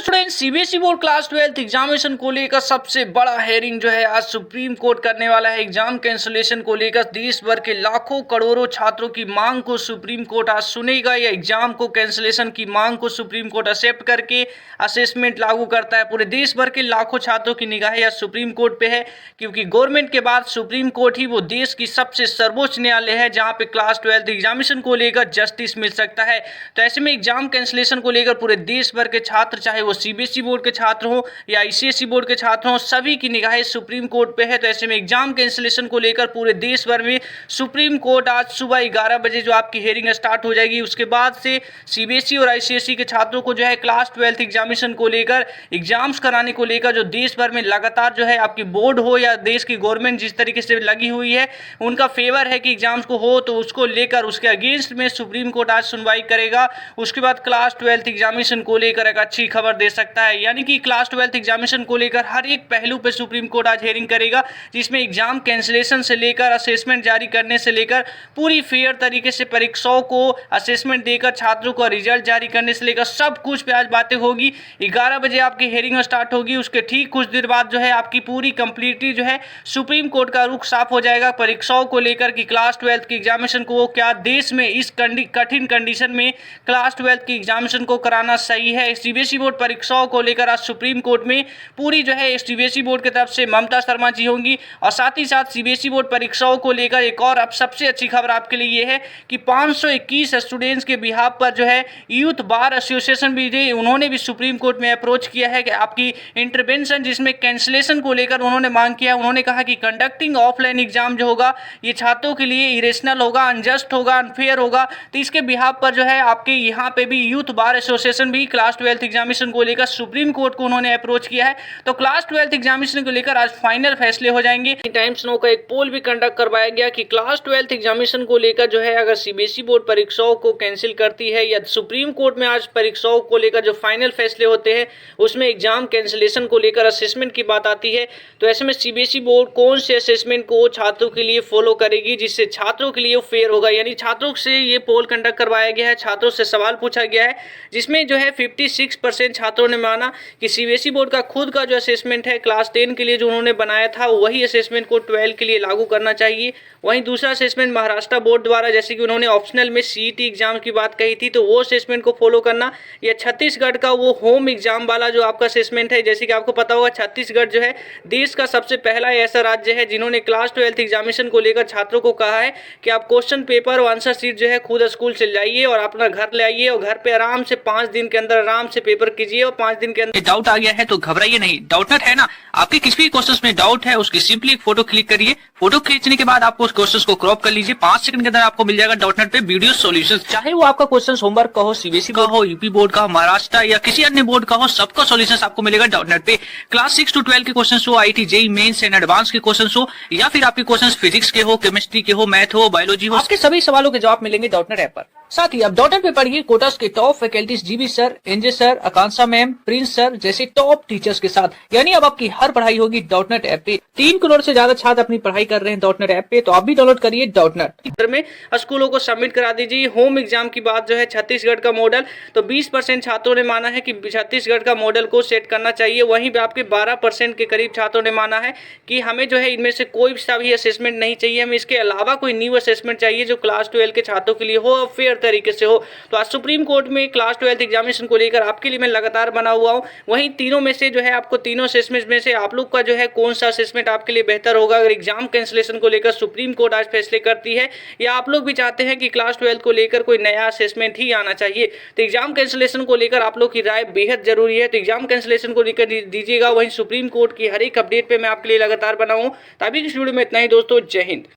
Student CBSE board class 12 examination को लेकर सबसे बड़ा हेयरिंग जो है आज सुप्रीम कोर्ट करने वाला है। एग्जाम कैंसिलेशन को लेकर देश भर के लाखों करोड़ों छात्रों की मांग को सुप्रीम कोर्ट आज सुनेगा या एग्जाम को कैंसिलेशन की मांग को सुप्रीम कोर्ट एक्सेप्ट करके असेसमेंट लागू करता है। पूरे देश भर के लाखों छात्रों की निगाहें आज सुप्रीम कोर्ट पे है, क्योंकि गवर्नमेंट के बाद सुप्रीम कोर्ट ही वो देश की सबसे सर्वोच्च न्यायालय है जहाँ पे क्लास 12 एग्जामिनेशन को लेकर जस्टिस मिल सकता है। तो ऐसे में एग्जाम कैंसिलेशन को लेकर पूरे देश भर के छात्र, चाहे वो सीबीएसई बोर्ड के छात्र हो या आईसीएसई बोर्ड के छात्र हो, सभी की निगाहें सुप्रीम कोर्ट पे है। तो ऐसे में एग्जाम कैंसिलेशन को लेकर पूरे देश भर में सुप्रीम कोर्ट आज सुबह 11 बजे जो आपकी हेयरिंग स्टार्ट हो जाएगी, उसके बाद से सीबीएसई और आईसीएसई के छात्रों को जो है क्लास 12 एग्जामिनेशन को लेकर एग्जाम्स कराने को लेकर जो देश भर में लगातार जो है आपकी बोर्ड हो या देश की गवर्नमेंट जिस तरीके से लगी हुई है, उनका फेवर है कि एग्जाम्स को हो, तो उसको लेकर उसके अगेंस्ट में सुप्रीम कोर्ट आज सुनवाई करेगा। उसके बाद क्लास 12 एग्जामिनेशन को लेकर एक अच्छी खबर दे सकता है, यानी कि क्लास 12 एग्जामिनेशन को लेकर हर एक पहलू पे सुप्रीम कोर्ट आज हेयरिंग करेगा, जिसमें एग्जाम कैंसिलेशन से लेकर असेसमेंट जारी करने से लेकर पूरी फेयर तरीके से परीक्षाओं को असेसमेंट देकर छात्रों को रिजल्ट जारी करने से लेकर सब कुछ पे आज बातें होगी। 11 बजे आपकी हेयरिंग स्टार्ट होगी, उसके ठीक कुछ देर बाद जो है आपकी पूरी कंप्लीटली जो है सुप्रीम कोर्ट का रुख साफ हो जाएगा परीक्षाओं को लेकर कि क्लास 12 की एग्जामिनेशन को क्या देश में इस कठिन कंडीशन में क्लास 12 की एग्जामिनेशन को कराना सही है। सीबीएसई बोर्ड परीक्षाओं को लेकर आज सुप्रीम कोर्ट में पूरी जो है सीबीएसई बोर्ड की तरफ से ममता शर्मा जी होंगी, और साथ ही साथ सीबीएसई बोर्ड परीक्षाओं को लेकर एक और अब सबसे अच्छी खबर आपके लिए ये है कि 521 स्टूडेंट्स के बिहाफ पर जो है यूथ बार एसोसिएशन भी उन्होंने भी सुप्रीम कोर्ट में अप्रोच किया है कि आपकी इंटरवेंशन जिसमें कैंसिलेशन को लेकर उन्होंने मांग किया। उन्होंने कहा कि कंडक्टिंग ऑफलाइन एग्जाम जो होगा ये छात्रों के लिए इरेशनल होगा, अनजस्ट होगा, अनफेयर होगा। तो इसके बिहाफ पर जो है आपके यहाँ पे भी यूथ बार एसोसिएशन भी क्लास 12 एग्जामिनेशन को लेकर सुप्रीम कोर्ट को उन्होंने अप्रोच किया है। तो क्लास 12 एग्जामिनेशन को लेकर आज फाइनल फैसले हो जाएंगे। टाइम्स नो का एक पोल भी कंडक्ट करवाया गया कि क्लास 12 एग्जामिनेशन को लेकर जो है अगर सीबीएसई बोर्ड परीक्षाओं को कैंसिल करती है या सुप्रीम कोर्ट में आज परीक्षाओं को लेकर जो फाइनल फैसले होते हैं उसमें एग्जाम कैंसिलेशन को लेकर असेसमेंट की बात आती है, तो ऐसे में सीबीएसई बोर्ड कौन से असेसमेंट को छात्रों के लिए फॉलो करेगी जिससे छात्रों के लिए फेयर होगा। यानी छात्रों से ये पोल कंडक्ट करवाया गया है, छात्रों से सवाल पूछा गया है, जिसमें जो है 56% छात्रों ने माना कि सीबीएसई बोर्ड का खुद का जो असेसमेंट है क्लास 10 के लिए जो उन्होंने बनाया था वही असेसमेंट को 12 के लिए लागू करना चाहिए। वहीं दूसरा असेसमेंट महाराष्ट्र बोर्ड द्वारा, जैसे कि उन्होंने ऑप्शनल में सीईटी एग्जाम की बात कही थी, तो वो असेसमेंट को फॉलो करना, या छत्तीसगढ़ का वो होम एग्जाम वाला जो आपका असेसमेंट है, जैसे कि आपको पता होगा छत्तीसगढ़ जो है देश का सबसे पहला ऐसा राज्य है जिन्होंने क्लास 12 एग्जामिनेशन को लेकर छात्रों को कहा है कि आप क्वेश्चन पेपर और आंसर शीट जो है खुद स्कूल से लाइए और अपना घर ले आइए और घर पे आराम से 5 दिन के अंदर आराम से पेपर कीजिए और 5 दिन के अंदर डाउट आ गया है तो घबराइए नहीं। डाउटनेट है ना, आपके किसी भी क्वेश्चन में डाउट है उसकी सिंपली एक फोटो क्लिक करिए, फोटो खींचने के बाद आपको उस क्वेश्चन को क्रॉप कर लीजिए, 5 सेकंड के अंदर आपको मिल जाएगा डाउटनेट पे वीडियो सॉल्यूशन। चाहे वो आपका क्वेश्चन होमवर्क का हो, सीबीएसई का हो, यूपी बोर्ड का हो, महाराष्ट्र या किसी अन्य बोर्ड का हो, सबका सॉल्यूशन आपको मिलेगा डाउटनेट पे। क्लास 6 to 12 के क्वेश्चन हो, IIT JEE mains and advance के क्वेश्चन हो, या फिर आपके क्वेश्चन फिजिक्स के हो, केमिस्ट्री के हो, मैथ हो, बायोलॉजी हो, आपके सभी सवालों के जवाब मिलेंगे डाउटनेट ऐप पर। साथ ही आप डॉटनेट पे पढ़िए कोटास के top faculties GB sir, NJ sir, Akanksha ma'am, Prince sir जैसे टॉप टीचर्स के साथ। यानी अब आपकी हर पढ़ाई होगी डॉटनेट ऐप पे। 3 करोड़ से ज्यादा छात्र अपनी पढ़ाई कर रहे हैं डॉटनेट ऐप पे, तो आप भी डाउनलोड करिए डॉटनेट। में स्कूलों को सबमिट करा दीजिए। होम एग्जाम की बात जो है छत्तीसगढ़ का मॉडल, तो 20% छात्रों ने माना है कि छत्तीसगढ़ का मॉडल को सेट करना चाहिए। वहीं पे आपके 12% के करीब छात्रों ने माना है कि हमें जो है इनमें से कोई सा भी असेसमेंट नहीं चाहिए, हमें इसके अलावा कोई न्यू असेसमेंट चाहिए जो क्लास 12 के छात्रों के लिए हो और फेयर तरीके से हो। तो आज सुप्रीम कोर्ट में क्लास 12 एग्जामिनेशन को लेकर आपके लिए मैं लगातार बना हुआ हूं। वहीं तीनों में से जो है आपको तीनों असेसमेंट में से आप लोग का जो है कौन सा असेसमेंट आपके लिए बेहतर होगा अगर एग्जाम कैंसिलेशन को लेकर सुप्रीम कोर्ट आज फैसले करती है, या आप लोग भी चाहते हैं कि क्लास 12 को लेकर कोई नया असेसमेंट ही आना चाहिए। तो एग्जाम कैंसिलेशन को लेकर आप लोग की राय बेहद जरूरी है, तो एग्जाम कैंसिलेशन को लेकर दीजिएगा। वहीं सुप्रीम कोर्ट की हर एक अपडेट पे मैं आपके लिए लगातार बनाऊं। तो अभी की वीडियो में इतना ही दोस्तों, जय हिंद।